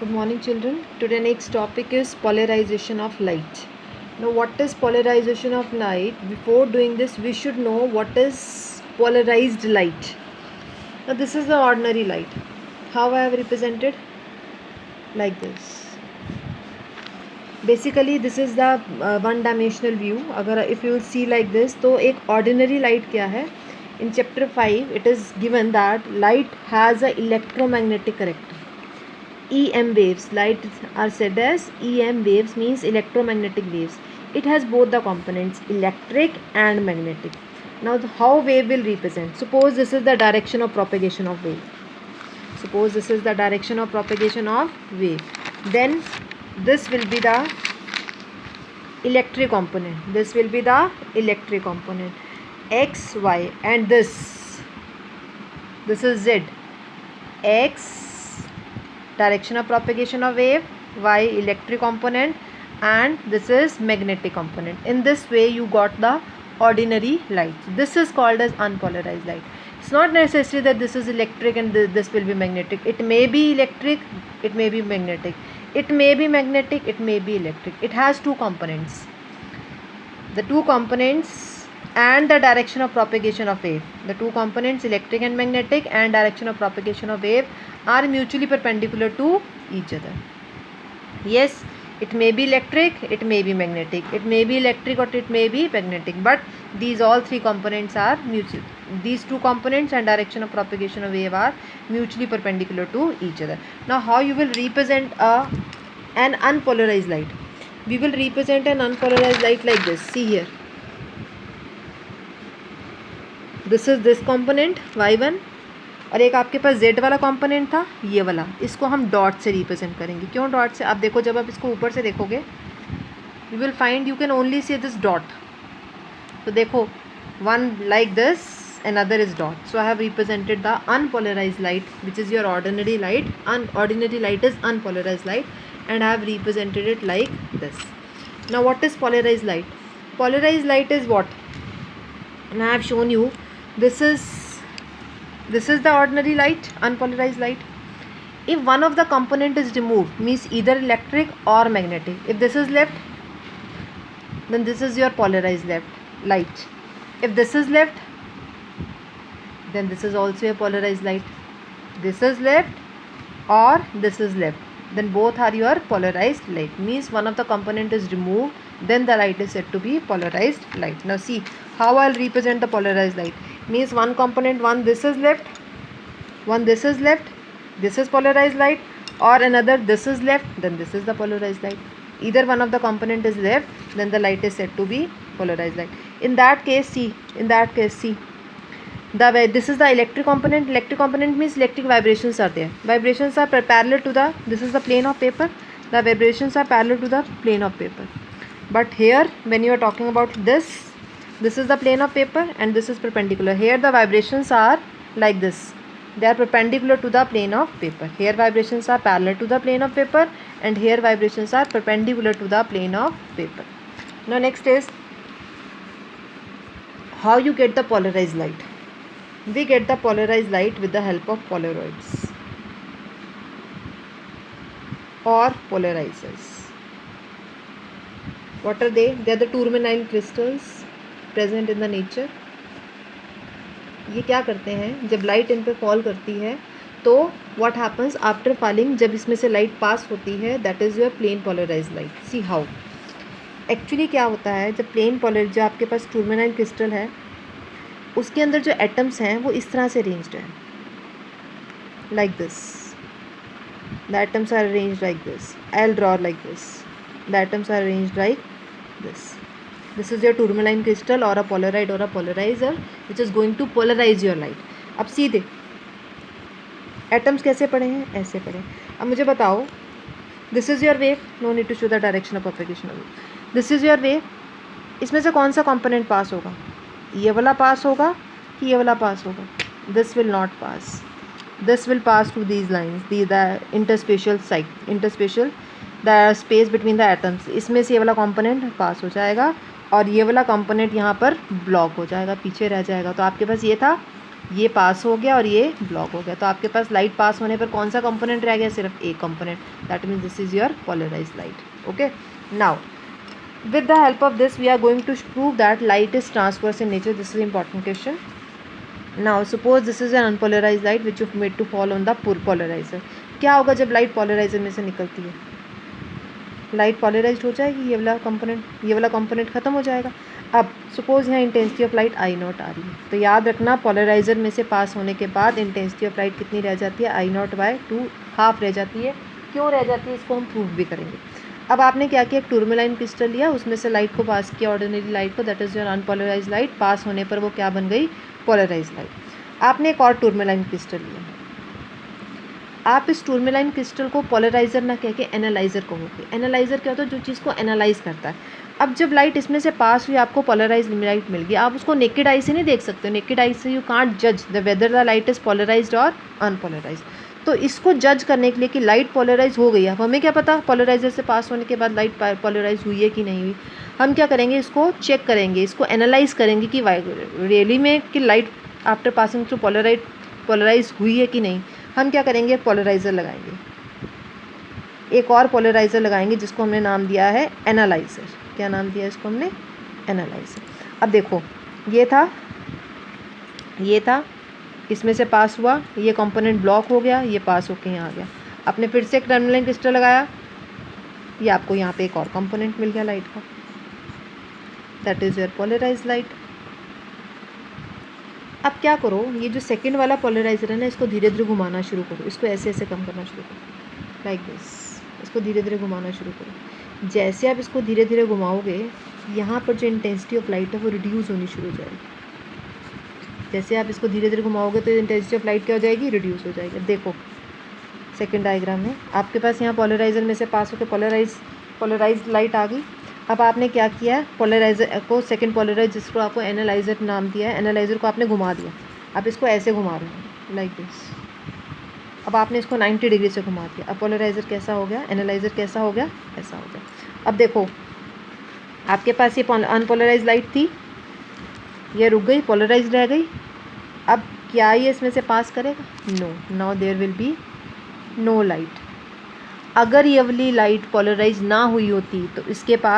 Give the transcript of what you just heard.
Good morning, children. Today next topic is polarization of light. Now, what is polarization of light? Before doing this, we should know what is polarized light. Now, this is the ordinary light. How I have represented? Like this. Basically, this is the one-dimensional view. अगर if you see like this, तो एक ordinary light क्या है? In chapter 5, it is given that light has a electromagnetic character. EM waves, light are said as EM waves, means electromagnetic waves. It has both the components electric and magnetic. Now how wave will represent? Suppose this is the direction of propagation of wave. Suppose this is the direction of propagation of wave. Then this will be the electric component. This will be the electric component. X, Y, and this is Z. X, direction of propagation of wave, Y, electric component, and this is magnetic component. In this way you got the ordinary light. This is called as unpolarized light. It's not necessary that this is electric and this will be magnetic. It may be electric, it may be magnetic. It may be magnetic, it may be electric. It has two components. The two components and the direction of propagation of wave. The two components, electric and magnetic, and direction of propagation of wave, are mutually perpendicular to each other. Yes, it may be electric, it may be magnetic, it may be electric or it may be magnetic, but these all three components are mutual. These two components and direction of propagation of wave are mutually perpendicular to each other. Now how you will represent an unpolarized light? We will represent an unpolarized light like this. See here, this is this component y1 और एक आपके पास z वाला component था, ये वाला. इसको हम dot से रिप्रेजेंट करेंगे. क्यों डॉट से? आप देखो, जब आप इसको ऊपर से देखोगे you will find you can only see this dot. तो देखो, one like this, another is dot. So I have represented the unpolarized light, which is your ordinary light. Ordinary light is unpolarized light, and I have represented it like this. Now what is polarized light? Polarized light is what? And I have shown you, this is the ordinary light, unpolarized light. If one of the component is removed, means either electric or magnetic. If this is left, then this is your polarized light. If this is left, then this is also a polarized light. This is left or this is left, then both are your polarized light. Means one of the component is removed, then the light is said to be polarized light. Now see how I'll represent the polarized light. Means one component, one this is left, one this is left, this is polarized light, or another this is left, then this is the polarized light. Either one of the component is left, then the light is said to be polarized light. In that case, see, this is the electric component. Electric component means electric vibrations are there. Vibrations are parallel to the, this is the plane of paper. The vibrations are parallel to the plane of paper. But here when you are talking about this is the plane of paper and this is perpendicular. Here the vibrations are like this. They are perpendicular to the plane of paper. Here vibrations are parallel to the plane of paper, and here vibrations are perpendicular to the plane of paper. Now next is how you get the polarized light. We get the polarized light with the help of Polaroids or polarizers. What are they? They are the tourmaline crystals present in the nature. ये क्या करते हैं, जब light in पे fall करती है तो what happens after falling, जब इसमें से लाइट पास होती है, that is your plane polarized light. See how. Actually क्या होता है, जब प्लेन पोलर, जो आपके पास टूरमेनाइल क्रिस्टल है, उसके अंदर जो एटम्स हैं वो इस तरह से अरेंज्ड हैं, like this. The atoms are arranged like this. I will draw like this. The atoms are arranged like this. This is your tourmaline crystal or a Polaroid or a polarizer which is going to polarize your light. अब सीधे atoms कैसे पड़े हैं, ऐसे पड़े. अब मुझे बताओ, this is your wave. No need to show the direction of propagation of wave. This is your wave. इसमें से कौन सा कंपोनेंट पास होगा? ये वाला पास होगा कि ये वाला पास होगा? This will not pass. This will pass to these lines, the interspatial the space between the atoms. इसमें से ये वाला कंपोनेंट पास हो जाएगा और ये वाला कंपोनेंट यहाँ पर ब्लॉक हो जाएगा, पीछे रह जाएगा. तो आपके पास ये था ये पास हो गया और ये ब्लॉक हो गया, तो आपके पास लाइट पास होने पर कौन सा कंपोनेंट रह गया, सिर्फ एक component, that means this is your polarise light. Okay, now with the help of this we are going to prove that light is transverse in nature. This is an important question. Now suppose this is an unpolarized light which you made to fall on the polarizer. क्या होगा जब light polariser में से निकलती है, light polarised हो जाएगी, ये वाला कंपोनेंट खत्म हो जाएगा. अब सपोज यहाँ intensity of light I naught आ रही है, तो याद रखना पोलराइजर में से पास होने के बाद इंटेंसिटी ऑफ लाइट कितनी रह जाती है, आई नॉट बाय 2 हाफ रह जाती है. क्यों रह जाती है इसको हम प्रूव भी करेंगे. अब आपने क्या किया, एक टूरमेलाइन क्रिस्टल लिया, उसमें से लाइट को पास किया, ऑर्डिनरी लाइट को, that is your unpolarize light. Pass होने पर वो क्या बन गई, पोलराइज लाइट. आपने एक और टूरमेलाइन क्रिस्टल लिया, आप इस टूरमेलाइन क्रिस्टल को पोलराइज़र ना कह के एनालाइज़र कहोगे. एनालाइज़र क्या होता है, जो चीज़ को एनालाइज करता है. अब जब लाइट इसमें से पास हुई, आपको पोलराइज लाइट मिल गई, आप उसको नेकेड आई से नहीं देख सकते. नेकेड आई से यू कांट जज the whether the light is polarised और अनपोलराइज्ड. तो इसको जज करने के लिए कि लाइट पोलराइज हो गई है, अब हमें क्या पता पोलराइजर से पास होने के बाद लाइट पोलराइज हुई है कि नहीं हुई. हम क्या करेंगे, इसको चेक करेंगे, इसको एनालाइज करेंगे कि रियली में कि light after passing through polarise हुई है कि नहीं. हम क्या करेंगे, पोलराइज़र लगाएंगे, एक और पोलराइज़र लगाएंगे जिसको हमने नाम दिया है एनालाइज़र. क्या नाम दिया इसको हमने, एनालाइज़र. अब देखो ये था, इसमें से पास हुआ, ये कंपोनेंट ब्लॉक हो गया, ये पास होके यहाँ आ गया. आपने फिर से एक टर्मिनल क्रिस्टल लगाया, ये आपको यहाँ पे एक और कंपोनेंट मिल गया लाइट का, that is your polarise light. अब क्या करो, ये जो सेकंड वाला पोलराइजर है ना, इसको धीरे धीरे घुमाना शुरू करो, इसको ऐसे ऐसे कम करना शुरू करो, लाइक दिस. इसको धीरे धीरे घुमाना शुरू करो. जैसे आप इसको धीरे धीरे घुमाओगे, यहाँ पर जो इंटेंसिटी ऑफ लाइट है वो रिड्यूस होनी शुरू हो जाएगी. जैसे आप इसको धीरे धीरे घुमाओगे तो इंटेंसिटी ऑफ लाइट क्या हो जाएगी, रिड्यूस हो जाएगी. देखो सेकंड डायग्राम में आपके पास यहाँ पोलराइजर में से पास होकर पोलराइज लाइट आ गई. अब आपने क्या किया है, पोलराइजर को, सेकंड पोलराइज जिसको आपको एनालाइज़र नाम दिया है, एनालाइज़र को आपने घुमा दिया. आप इसको ऐसे घुमा रहे हो लाइक दिस. अब आपने इसको 90 डिग्री से घुमा दिया. अब पोलराइज़र कैसा हो गया, एनालाइज़र कैसा हो गया, ऐसा हो गया. अब देखो आपके पास ये अनपोलराइज लाइट थी, ये रुक गई, पोलराइज रह गई. अब क्या ये इसमें से पास करेगा, no. Now there will be no light. अगर ये वाली लाइट पोलराइज ना हुई होती तो इसके पास